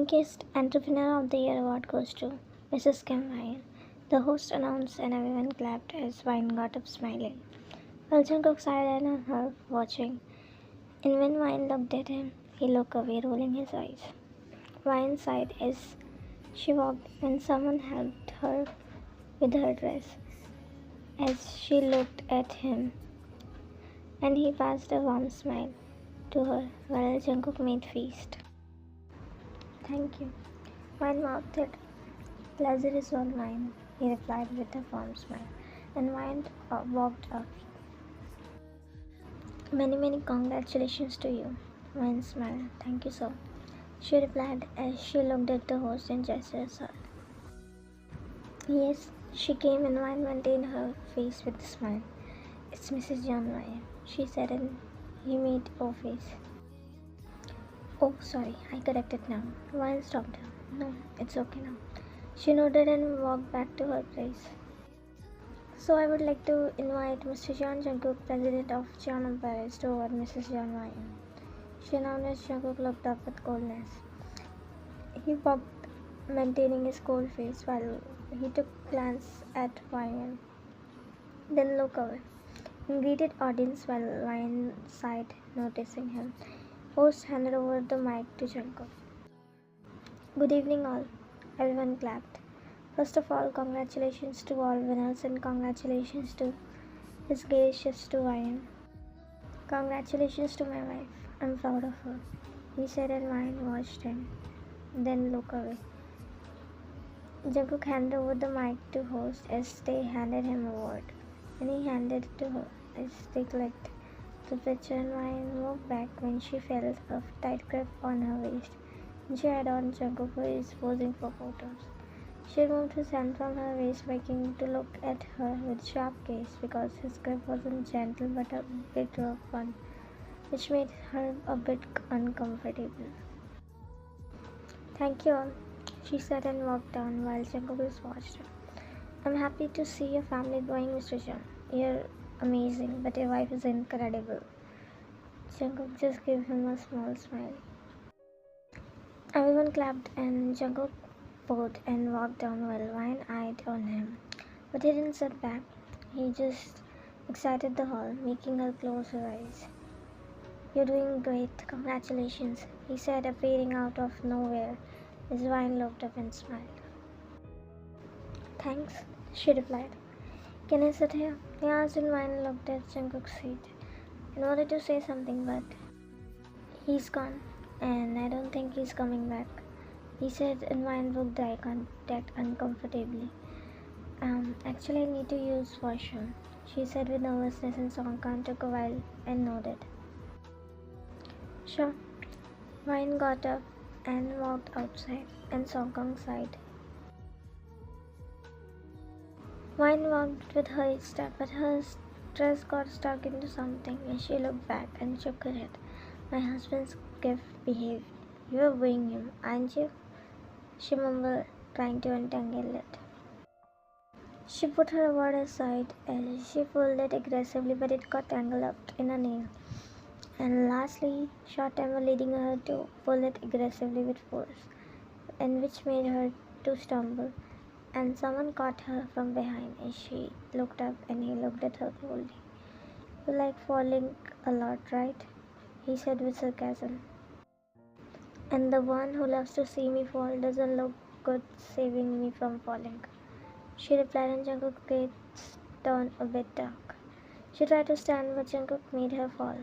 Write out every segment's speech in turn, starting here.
Youngest Entrepreneur of the Year award goes to Mrs. Kim Ryan. The host announced and everyone clapped as Vine got up smiling. While Jungkook sat on her watching, and when Vine looked at him, he looked away, rolling his eyes. Vine sighed as she walked when someone helped her with her dress. As she looked at him, and he passed a warm smile to her while Jungkook made feast. Thank you. Vine mouthed it. Pleasure is all mine, he replied with a warm smile, and Vine walked off. Many congratulations to you. Vine smiled. Thank you, sir. She replied as she looked at the host and gestured her. Yes, she came and Vine maintained her face with a smile. It's Mrs. John Ryan, she said, and he made her face. Oh, sorry, I corrected now. Vine stopped her. No, it's okay now. She nodded and walked back to her place. So I would like to invite Mr. John Jungkook, president of John Empires, to award Mrs. John Ryan. She announced as Jungkook looked up with coldness. He walked, maintaining his cold face while he took a glance at Ryan, then looked away. He greeted audience while Ryan sighed, noticing him. Host handed over the mic to Jungkook. Good evening all. Everyone clapped. First of all, congratulations to all winners and congratulations to his gaze shifts to Ryan. Congratulations to my wife. I'm proud of her, he said, and Ryan watched him, then looked away. Jungkook handed over the mic to host as they handed him a award, and he handed it to her as they clicked the picture, and Ryan walked back when she felt a tight grip on her waist, and she had on Jungkook who is posing for photos. She removed his hand from her waist, making him to look at her with sharp gaze because his grip wasn't gentle but a bit rough one, which made her a bit uncomfortable. Thank you all, she said and walked down while Jungkook watched her. I'm happy to see your family growing, Mr. Jung. You're amazing, but your wife is incredible. Jungkook just gave him a small smile. Everyone clapped and Jungkook bowed and walked down while Ryan eyed on him. But he didn't sit back. He just exited the hall, making her close her eyes. You're doing great, congratulations, he said, appearing out of nowhere as Ryan looked up and smiled. Thanks, she replied. Can I sit here? He asked and Ryan looked at Jungkook's seat and wanted to say something, but he's gone and I don't think he's coming back, he said, and Ryan broke eye contact uncomfortably. Actually I need to use washroom, she said with nervousness, and Song Khan took a while and nodded. Sure. Ryan got up and walked outside, and Song Kang sighed. Ryan walked with her each step, but her dress got stuck into something and she looked back and shook her head. My husband's gift behaved. You are weighing him, aren't you? She mumbled, trying to untangle it. She put her award aside as she pulled it aggressively, but it got tangled up in a nail. And lastly, short timer leading her to pull it aggressively with force, and which made her to stumble, and someone caught her from behind as she looked up and he looked at her coldly. You like falling a lot, right? He said with sarcasm. And the one who loves to see me fall doesn't look good saving me from falling, she replied, and Jungkook's gaze turned a bit dark. She tried to stand, but Jungkook made her fall,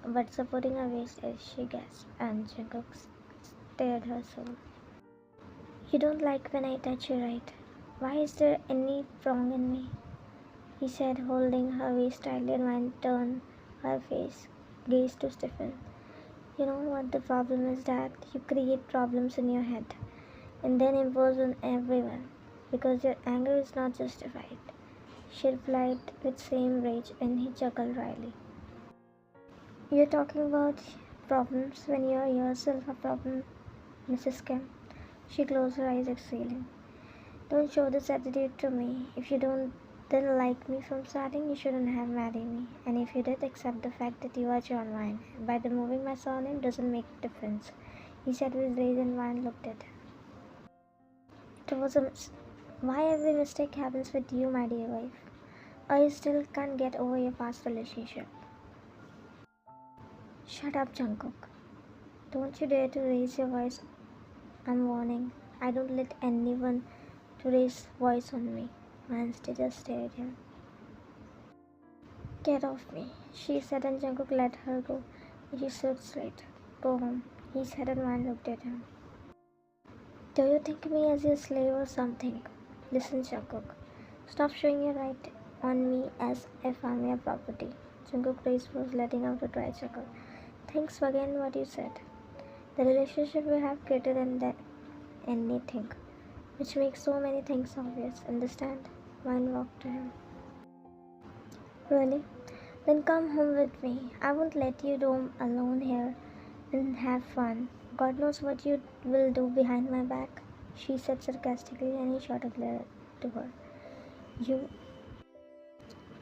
but supporting her waist as she gasped, and Jungkook stared her soul. You don't like when I touch you, right? Why is there any wrong in me? He said, holding her waist tightly, and Ryan turned her face, gaze to stiffen. You know what the problem is, that you create problems in your head and then impose on everyone because your anger is not justified, she replied with same rage, and he chuckled wryly. You're talking about problems when you're yourself a problem, Mrs. Kim. She closed her eyes, exhaling. Don't show this attitude to me. If you didn't like me from starting, you shouldn't have married me. And if you did, accept the fact that you are John Ryan. By the moving my surname doesn't make a difference. he said with rage, and Ryan looked at him. It was a Why every mistake happens with you, my dear wife? Or you still can't get over your past relationship? Shut up, Jungkook. Don't you dare to raise your voice. I'm warning. I don't let anyone to raise voice on me. Wednesday just stared at him. Get off me, she said, and Jungkook let her go. She stood straight. Go home, he said, and Wan looked at him. Do you think me as your slave or something? Listen, Jungkook. Stop showing your right on me as if I'm your property. Jungkook raised was letting out a dry chuckle. Thanks again what you said. The relationship we have greater than anything, which makes so many things obvious. Understand? Wine walked to him. Really? Then come home with me. I won't let you roam alone here and have fun. God knows what you will do behind my back, she said sarcastically, and he shot a glare to her.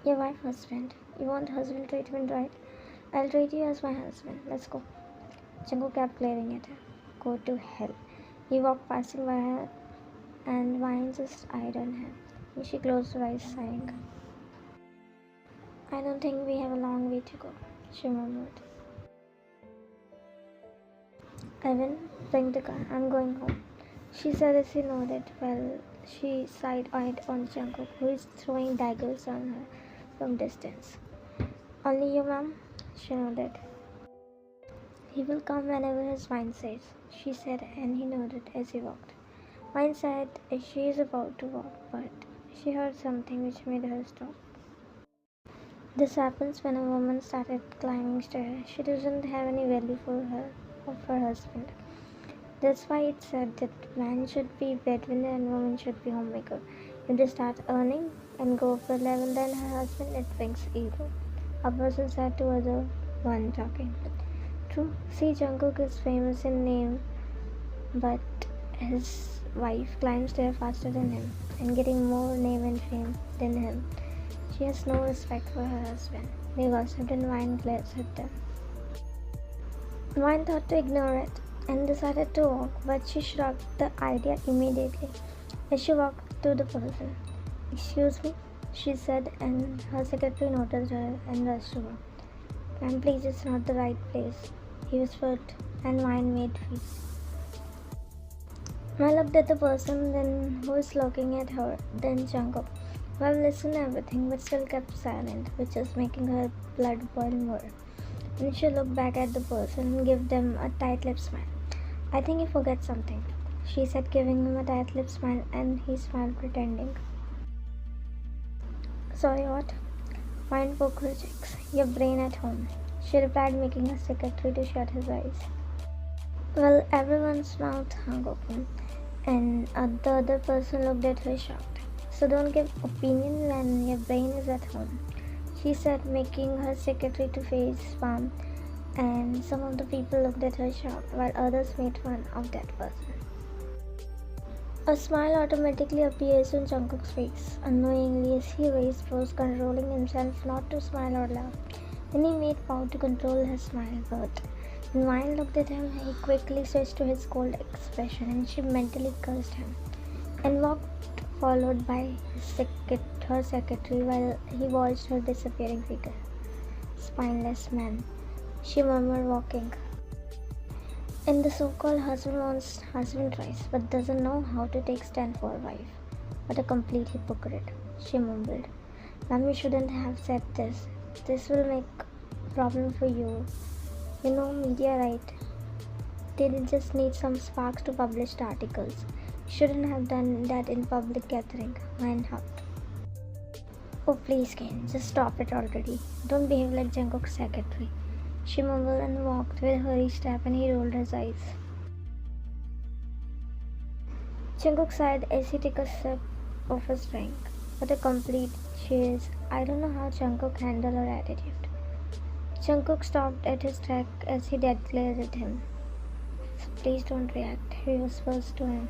Your wife, husband. You want husband treatment, right? I'll treat you as my husband. Let's go. Jungkook kept glaring at her. Go to hell. He walked passing by her, and Wine just eyed on him. She closed her eyes, sighing. I don't think we have a long way to go, she murmured. Evan, bring the car. I'm going home, she said as he nodded while she side-eyed on Jungkook, who is throwing daggers on her from distance. Only you, ma'am? She nodded. He will come whenever his mind says, she said, and he nodded as he walked. Mind said she is about to walk, but she heard something which made her stop. This happens when a woman started climbing stairs. She doesn't have any value for her or for her husband. That's why it said that man should be breadwinner and woman should be homemaker. If they start earning and go up a level than her husband, it brings ego. A person said to other one talking. True. See, Jungkook is famous in name, but his wife climbs stairs faster than him and getting more name and fame than him. She has no respect for her husband. They gossiped and Wine glared at them. Wine thought to ignore it and decided to walk, but she shrugged the idea immediately as she walked to the person. Excuse me, she said, and her secretary noticed her and rushed to her. Ma'am, please, it's not the right place, he whispered, and Wine made face. I looked at the person then who was looking at her, then Jungkook. Well, listened to everything but still kept silent, which was making her blood boil more. And she looked back at the person and gave them a tight-lipped smile. I think you forget something, she said, giving him a tight-lipped smile, and he smiled pretending. Sorry, what? Wine poked her cheeks. Your brain at home, she replied, making her secretary to shut his eyes. Well, everyone's mouth hung open, and the other person looked at her shocked. So don't give opinion when your brain is at home, she said, making her secretary to face palm, and some of the people looked at her shocked while others made fun of that person. A smile automatically appears on Jungkook's face, unknowingly as he raised brows, controlling himself not to smile or laugh. Then he made power to control his smile, but when Wine looked at him, he quickly switched to his cold expression, and she mentally cursed him and walked, followed by her secretary while he watched her disappearing figure. Spineless man, she murmured, walking. And the so-called husband wants husband twice, but doesn't know how to take stand for a wife. What a complete hypocrite, she mumbled. Ma'am, you shouldn't have said this. This will make a problem for you. You know, media, right? They just need some sparks to publish the articles. Shouldn't have done that in public gathering. Wine huffed. Oh, please, Kane, just stop it already. Don't behave like Jungkook's secretary, she mumbled and walked with a hurried step, and he rolled his eyes. Jungkook sighed as he took a sip of his drink. What a complete cheers. I don't know how Jungkook handled her attitude. Jungkook stopped at his track as he dead glared at him. Please don't react, he whispers to him.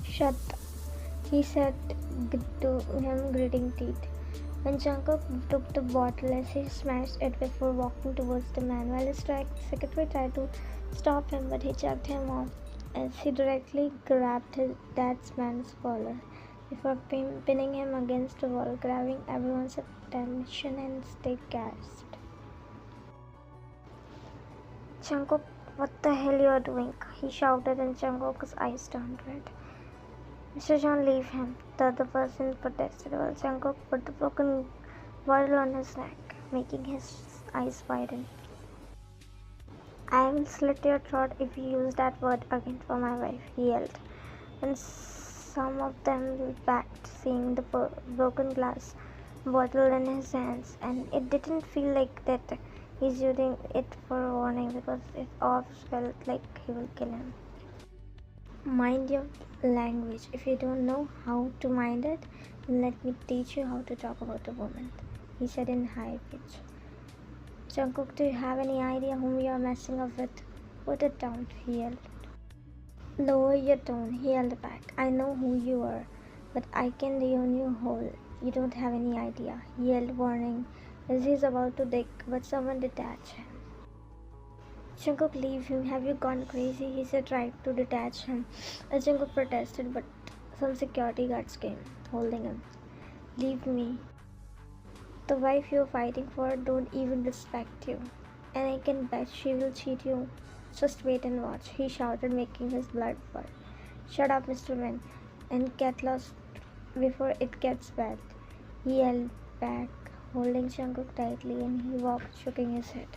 Shut, he said to him, gritting teeth. When Jungkook took the bottle as he smashed it before walking towards the man, while his secretary tried to stop him, but he chucked him off as he directly grabbed his dad's man's collar before pinning him against the wall, grabbing everyone's attention and stayed gasped. Jungkook, what the hell you are doing? He shouted and Jungkook's eyes turned red. Mr. John, leave him, the other person protested while Jungkook put the broken bottle on his neck, making his eyes widen. I will slit your throat if you use that word again for my wife, he yelled. And some of them backed, seeing the broken glass bottle in his hands, and it didn't feel like that he's using it for a warning because if Off felt like he will kill him. Mind your language. If you don't know how to mind it, then let me teach you how to talk about a woman, he said in high pitch. Jungkook, do you have any idea whom you are messing up with? Put it down, he yelled. Lower your tone, he yelled back. I know who you are, but I can ruin you whole. You don't have any idea, he yelled, warning, as he's about to dig, but someone detached him. Jungkook, leave him. Have you gone crazy? He said, tried to detach him. As Jungkook protested, but some security guards came, holding him. Leave me. The wife you're fighting for don't even respect you, and I can bet she will cheat you. Just wait and watch, he shouted, making his blood boil. Shut up, Mr. Man, and get lost before it gets bad, he yelled back, holding Jungkook tightly, and he walked, shaking his head.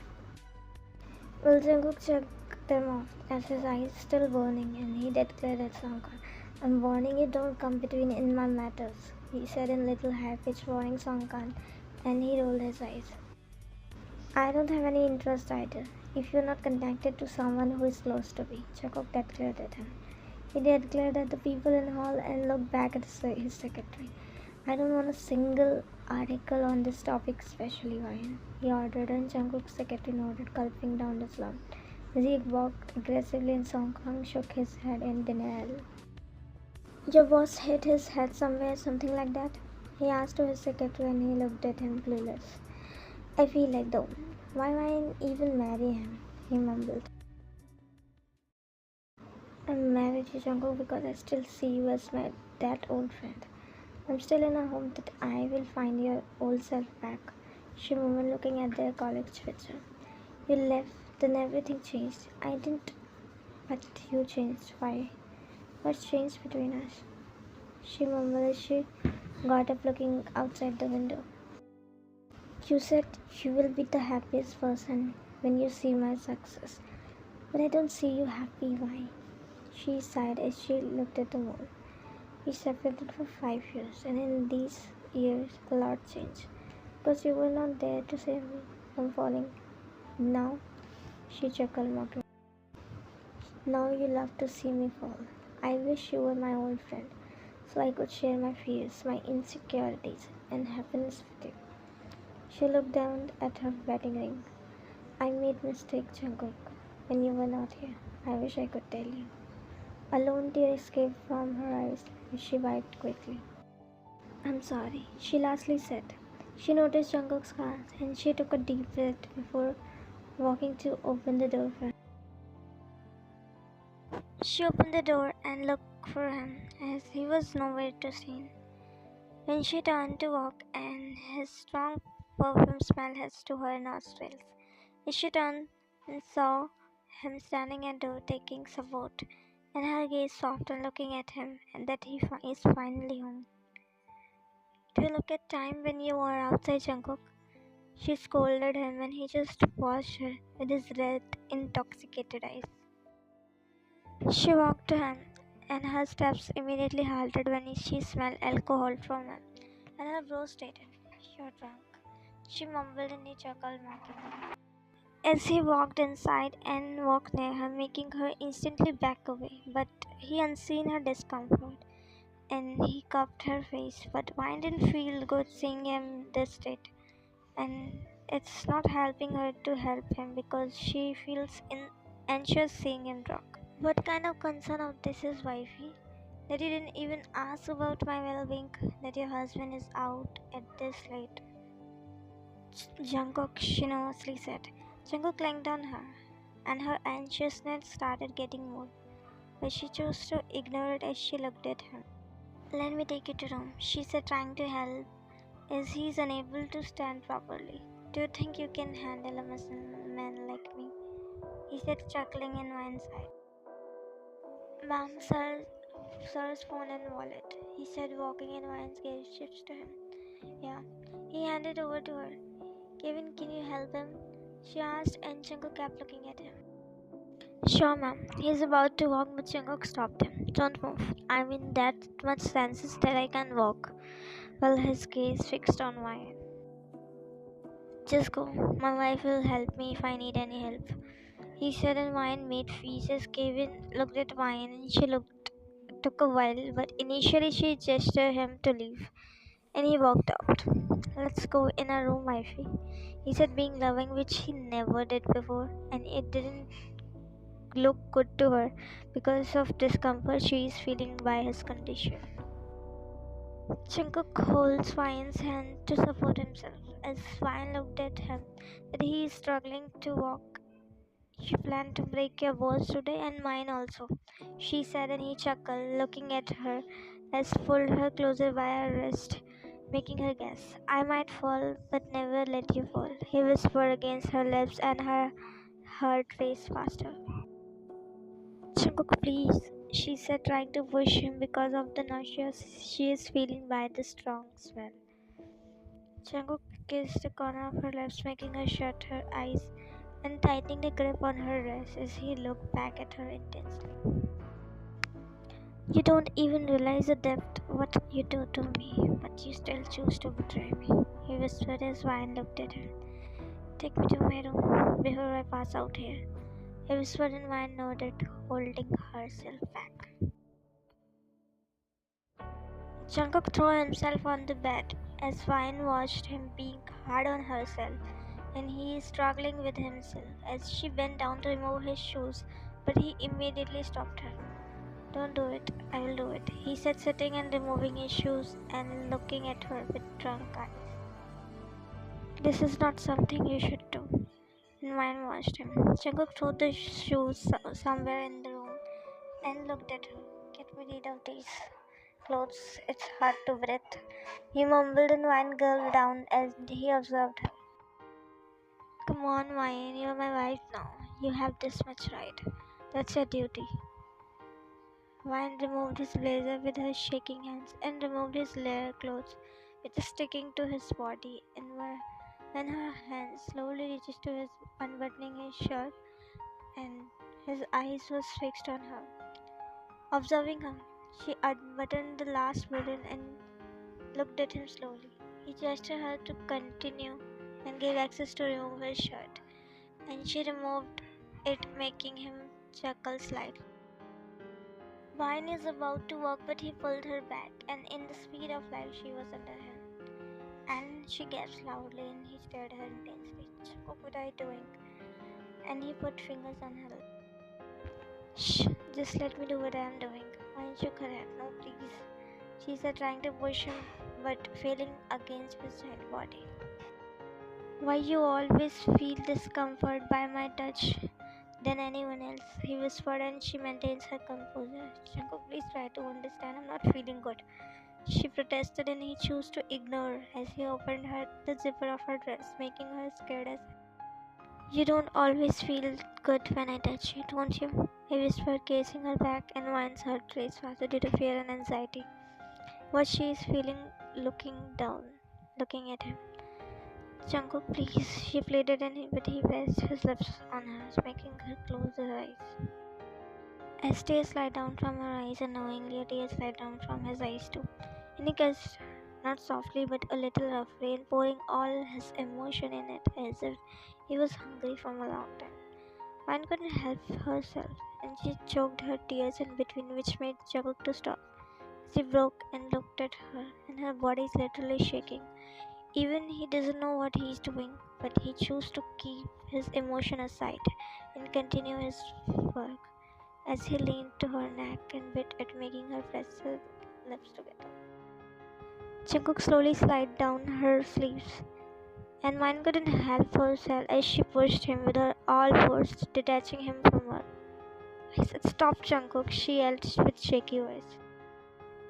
Well, Jungkook checked them off as his eyes still burning, and he declared at Songkran, I'm warning you, don't come between in my matters, he said in little high-pitched warning Songkran, and he rolled his eyes. I don't have any interest either, if you're not connected to someone who is close to me, Jungkook declared at him. He declared at the people in the hall and looked back at his secretary. I don't want a single article on this topic, especially Ryan, he ordered, and Jungkook's secretary nodded, gulping down his lungs. As he walked aggressively and Songkran shook his head in denial. Your boss hit his head somewhere, something like that? He asked to his secretary, and he looked at him clueless. I feel like though. Why might I even marry him? He mumbled. I'm married to Jungkook because I still see you as that old friend. I'm still in a hope that I will find your old self back, she murmured, looking at their college picture. You left, then everything changed. I didn't, but you changed. Why? What's changed between us? She murmured as she got up, looking outside the window. You said you will be the happiest person when you see my success, but I don't see you happy. Why? She sighed as she looked at the wall. We separated for 5 years, and in these years a lot changed, because you were not there to save me from falling. Now, she chuckled mockingly. Now you love to see me fall. I wish you were my old friend, so I could share my fears, my insecurities, and happiness with you. She looked down at her wedding ring. I made mistake, Jungkook, when you were not here. I wish I could tell you. A lone tear escaped from her eyes, which she wiped quickly. I'm sorry, she lastly said. She noticed Jungkook's glance, and she took a deep breath before walking to open the door for him. She opened the door and looked for him, as he was nowhere to be seen. When she turned to walk, and his strong perfume smell hissed to her nostrils, as she turned and saw him standing at the door taking support, and her gaze softened, looking at him, and that he is finally home. Do you look at time when you were outside, Jungkook? She scolded him, and he just watched her with his red, intoxicated eyes. She walked to him, and her steps immediately halted when she smelled alcohol from him, and her brows straightened. You're drunk, she mumbled, and he chuckled mockingly. As he walked inside and walked near her, making her instantly back away, but he unseen her discomfort, and he cupped her face. But wine didn't feel good seeing him this state, and it's not helping her to help him because she feels anxious seeing him drunk. What kind of concern of this is, wifey? That you didn't even ask about my well-being, that your husband is out at this late. Jungkook nervously said. Jungkook clinged on her, and her anxiousness started getting more, but she chose to ignore it as she looked at him. Let me take you to room, she said, trying to help, as he is unable to stand properly. Do you think you can handle a muscle man like me? He said, chuckling in one side. Ma'am, sir's phone and wallet, he said, walking in Wine's gave shifts to him. Yeah. He handed over to her. Kevin, can you help him? She asked, and Jungkook kept looking at him. Sure, ma'am. He's about to walk, but Jungkook stopped him. Don't move. I'm in that much senses that I can walk. Well, his gaze fixed on Wine. Just go. My wife will help me if I need any help. He said, and Wine made faces. Kevin looked at Wine, and she looked. It took a while, but initially she gestured him to leave, and he walked out. Let's go in a room, wifey, he said, being loving, which he never did before, and it didn't look good to her because of discomfort she is feeling by his condition. Jungkook holds Swine's hand to support himself. As Swine looked at him, that he is struggling to walk. You plan to break your bones today and mine also, she said, and he chuckled, looking at her as pulled her closer by her wrist, making her guess. I might fall, but never let you fall, he whispered against her lips, and her heart raced faster. Jungkook, please, she said, trying to push him because of the nausea she is feeling by the strong smell. Jungkook kissed the corner of her lips, making her shut her eyes and tightening the grip on her wrist as he looked back at her intensely. You don't even realize the depth of what you do to me, but you still choose to betray me, he whispered as Wine looked at her. Take me to my room before I pass out here, he whispered, and Wine nodded, holding herself back. Jungkook threw himself on the bed as Wine watched him being hard on herself, and he is struggling with himself as she bent down to remove his shoes, but he immediately stopped her. Don't do it, I will do it, he said, sitting and removing his shoes and looking at her with drunk eyes. This is not something you should do. And Wine watched him. Jungkook threw the shoes somewhere in the room and looked at her. Get me rid of these clothes, it's hard to breathe, he mumbled, and Wine gulped down as he observed her. Come on, Wine, you're my wife now. You have this much right. That's your duty. Wine removed his blazer with her shaking hands and removed his layer clothes, which is sticking to his body, and when her hand slowly reaches to his unbuttoning his shirt, and his eyes was fixed on her. Observing her, she unbuttoned the last button and looked at him slowly. He gestured her to continue and gave access to remove his shirt, and she removed it, making him chuckle slightly. Vine is about to walk, but he pulled her back, and in the speed of light, she was under him. And she gasped loudly, and he stared at her intensely. What are you doing? And he put fingers on her lips. Shh, just let me do what I am doing. Vine shook her head. No, please, she said, trying to push him, but failing against his giant body. Why you always feel discomfort by my touch than anyone else, he whispered, and she maintains her composure. Jungkook, please try to understand. I'm not feeling good, she protested, and he chose to ignore as he opened the zipper of her dress, making her scared as you don't always feel good when I touch you, don't you? He whispered, kissing her back, and Wine's heart raced faster due to fear and anxiety. What she is feeling, looking at him. Jungkook, please, she pleaded, but he pressed his lips on hers, making her close her eyes. As tears slid down from her eyes, and knowingly a tear slid down from his eyes too, and he kissed her, not softly but a little roughly, and pouring all his emotion in it as if he was hungry from a long time. Vine couldn't help herself, and she choked her tears in between, which made Jungkook to stop. She broke and looked at her, and her body is literally shaking. Even he doesn't know what he's doing, but he chose to keep his emotion aside and continue his work. as he leaned to her neck and bit it, making her press her lips together. Jungkook slowly slid down her sleeves, and mine couldn't help herself as she pushed him with her all force, detaching him from her. I said, "Stop, Jungkook," she yelled with shaky voice.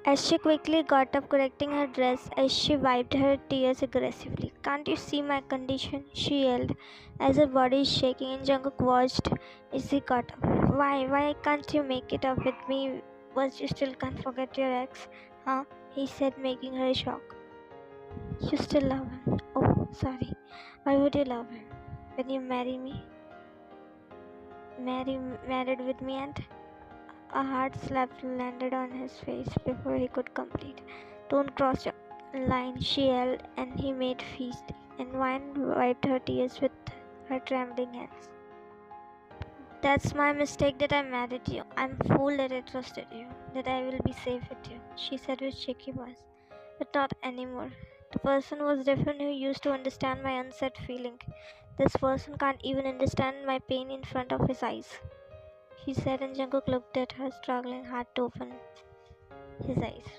As she quickly got up, correcting her dress as she wiped her tears aggressively. "Can't you see my condition?" she yelled as her body is shaking, and Jungkook watched as he got up. Why can't you make it up with me? Was you still can't forget your ex? Huh? He said, making her shock. You still love him? Oh, sorry. Why would you love him? When you marry me? Married with me, and a hard slap landed on his face before he could complete. Don't cross your line, she yelled, and he made feast, and Wine wiped her tears with her trembling hands. That's my mistake that I married you. I'm fool that I trusted you, that I will be safe with you, she said with shaky voice. But not anymore. The person was different who used to understand my unsaid feeling. This person can't even understand my pain in front of his eyes, he said, and Jungkook looked at her, struggling hard to open his eyes.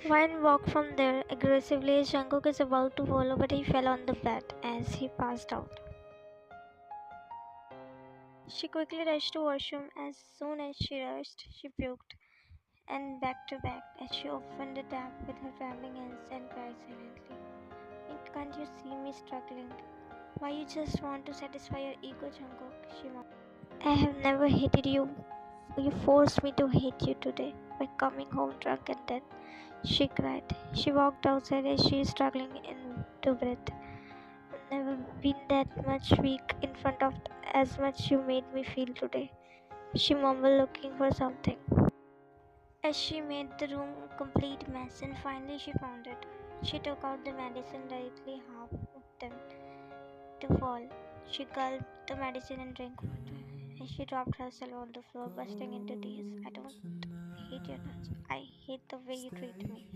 Wine walked from there aggressively as Jungkook is about to follow, but he fell on the bed as he passed out. She quickly rushed to washroom. As soon as she rushed, she puked, and back to back as she opened the tap with her trembling hands and cried silently. Can't you see me struggling? Why you just want to satisfy your ego, Jungkook? She mocked. I have never hated you. You forced me to hate you today by coming home drunk, and then she cried. She walked outside as she is struggling into breath. I've never been that much weak in front of as much you made me feel today, she mumbled, looking for something. As she made the room a complete mess, and finally she found it. She took out the medicine, directly half of them to fall. She gulped the medicine and drank water. As she dropped herself on the floor, bursting into tears. I don't hate your touch. I hate the way you treat me,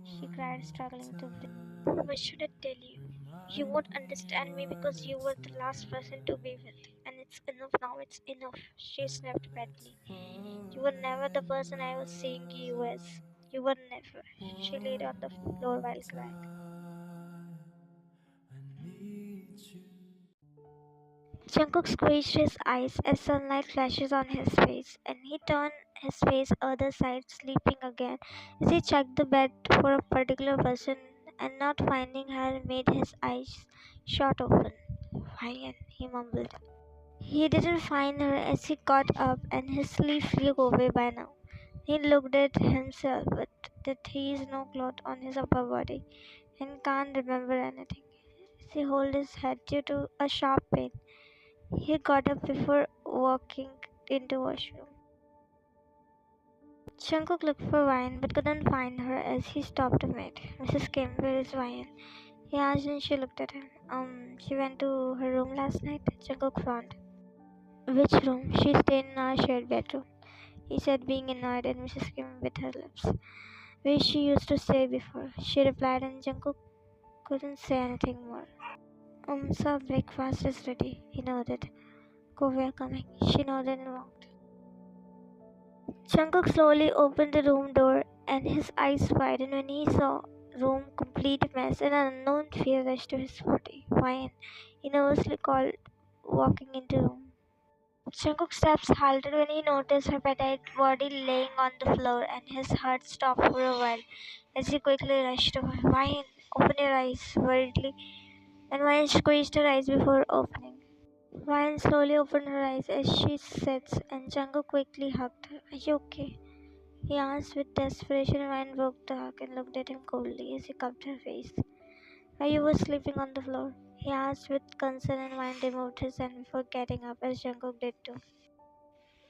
she cried, struggling to breathe. What should I tell you? You won't understand me because you were the last person to be with. And it's enough now, it's enough, she snapped badly. You were never the person I was seeing you as. You were never. She laid on the floor while crying. Jungkook squeezed his eyes as sunlight flashes on his face, and he turned his face other side, sleeping again. As he checked the bed for a particular person and not finding her made his eyes shot open. Ryan, he mumbled. He didn't find her as he got up, and his sleep flew away by now. He looked at himself, but that he is no cloth on his upper body and can't remember anything. As he held his head due to a sharp pain, he got up before walking into washroom. Jungkook looked for Wine but couldn't find her as he stopped a minute. Mrs. Kim, where is Wine? He asked and she looked at him. She went to her room last night. Jungkook frowned. Which room? She stayed in our shared bedroom, he said, being annoyed at Mrs. Kim with her lips. Where she used to stay before, she replied, and Jungkook couldn't say anything more. Sir, breakfast is ready, he nodded. Go, we are coming. She nodded and walked. Jungkook slowly opened the room door, and his eyes widened when he saw room complete mess, and an unknown fear rushed to his body. Wine, he nervously called, walking into room. Jungkook's steps halted when he noticed her petite body laying on the floor, and his heart stopped for a while as he quickly rushed to her. Wine, open your eyes, worriedly, and Wine squeezed her eyes before opening. Wine slowly opened her eyes as she sits, and Jungkook quickly hugged her. Are you okay? He asked with desperation. Wine broke the hug and looked at him coldly as he cupped her face. Why you were sleeping on the floor? He asked with concern, and Wine removed his hand before getting up as Jungkook did too.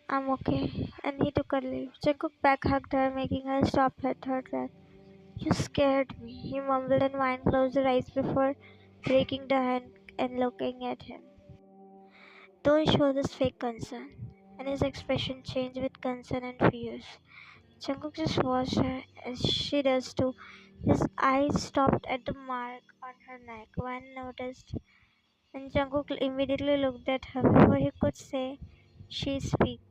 I'm okay, and he took her leave. Jungkook back hugged her, making her stop at her breath. You scared me, he mumbled, and Wine closed her eyes before breaking the hand and looking at him. Don't show this fake concern. And his expression changed with concern and fears. Jungkook just watched her as she does too. His eyes stopped at the mark on her neck. One noticed, and Jungkook immediately looked at her before he could say, she speak.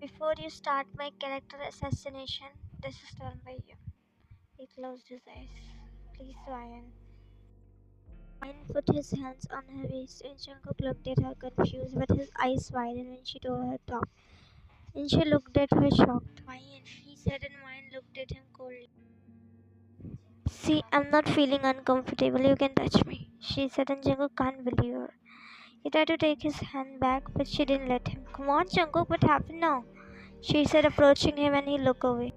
Before you start my character assassination, this is done by you. He closed his eyes. Please, Ryan. Ryan put his hands on her waist and Jungkook looked at her confused, but his eyes widened when she tore her top. And she looked at her shocked. Ryan, he said, and Ryan looked at him coldly. See, I'm not feeling uncomfortable. You can touch me, she said, and Jungkook can't believe her. He tried to take his hand back, but she didn't let him. Come on, Jungkook, what happened now? She said, approaching him, and he looked away.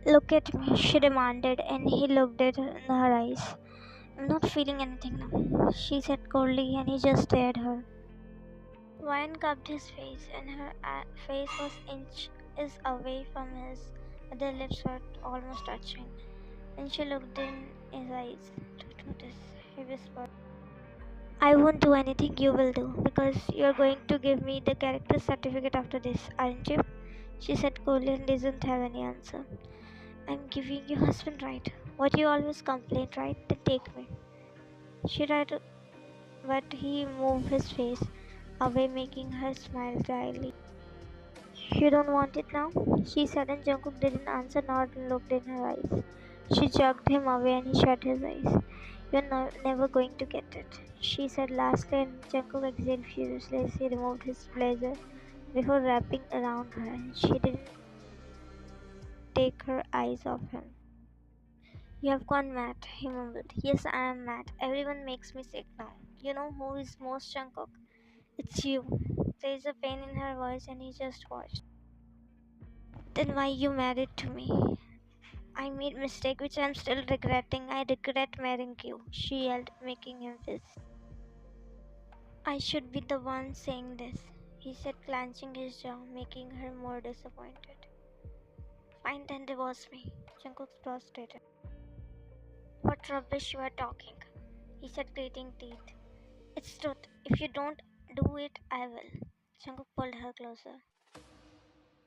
Look at me, she demanded, and he looked at her in her eyes. I'm not feeling anything now, she said coldly, and he just stared at her. Ryan cupped his face, and her face was inches away from his. Their lips were almost touching. And she looked in his eyes. Don't do this, he whispered. I won't do anything you will do, because you're going to give me the character certificate after this, aren't you? She said coldly and didn't have any answer. I'm giving you husband right. What you always complain, right? Then take me. She tried to, but he moved his face away, making her smile dryly. You don't want it now? She said, and Jungkook didn't answer nor looked in her eyes. She jerked him away and he shut his eyes. You're never going to get it, she said lastly, and Jungkook exhaled furiously as he removed his blazer before wrapping around her, and she didn't take her eyes off him. You have gone mad, he mumbled. Yes, I am mad. Everyone makes me sick now. You know who is most Jungkook? It's you. There is a pain in her voice, and he just watched. Then why you married to me? I made mistake which I'm still regretting. I regret marrying you, she yelled, making him fist. I should be the one saying this, he said, clenching his jaw, making her more disappointed. Fine, then divorce me, Jungkook prostrated. What rubbish you are talking, he said, grating teeth. It's truth. If you don't do it, I will. Jungkook pulled her closer.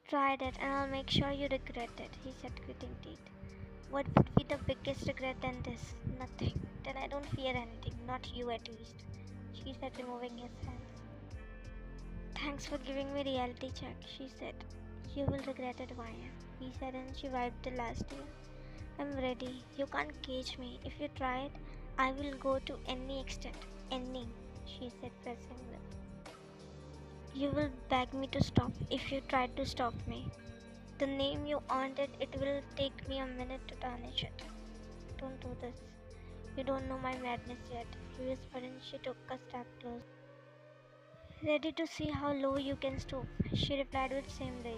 Try that and I'll make sure you regret it, he said, gritting teeth. What would be the biggest regret than this? Nothing. Then I don't fear anything, not you at least, she said, removing his hands. Thanks for giving me reality check, she said. You will regret it, Ryan, he said, and she wiped the last tear. I'm ready. You can't cage me. If you try it, I will go to any extent. Any, she said, pressing lips. You will beg me to stop if you try to stop me. The name you earned it will take me a minute to tarnish it. Don't do this. You don't know my madness yet, he whispered, and she took a step closer. Ready to see how low you can stoop, she replied with same rage.